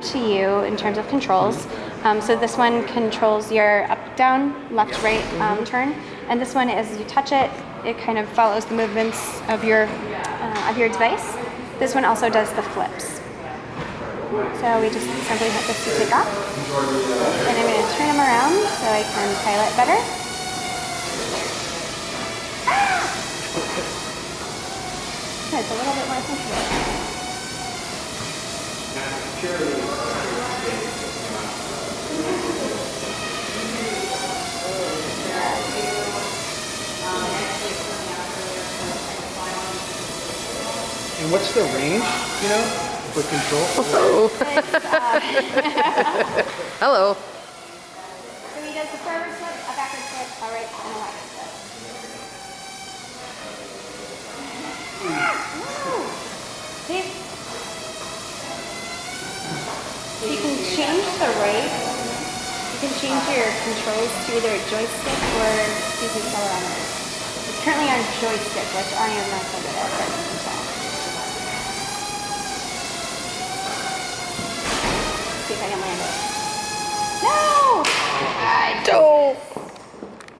to you in terms of controls. So this one controls your up, down, left, right turn, and this one, as you touch it, it kind of follows the movements of your device. This one also does the flips. So we just simply hit this to take off, and I'm going to turn them around so I can pilot better. It's a little bit more sensitive. And what's the range, you know, for control? Hello. So he does the forward flip, a backward flip, a right, and a left flip. See? So you can change the right. You can change your controls to either a joystick or accelerometer. It's currently on joystick, which I am not so good at, but you can tell. See if I can land it. No! I don't.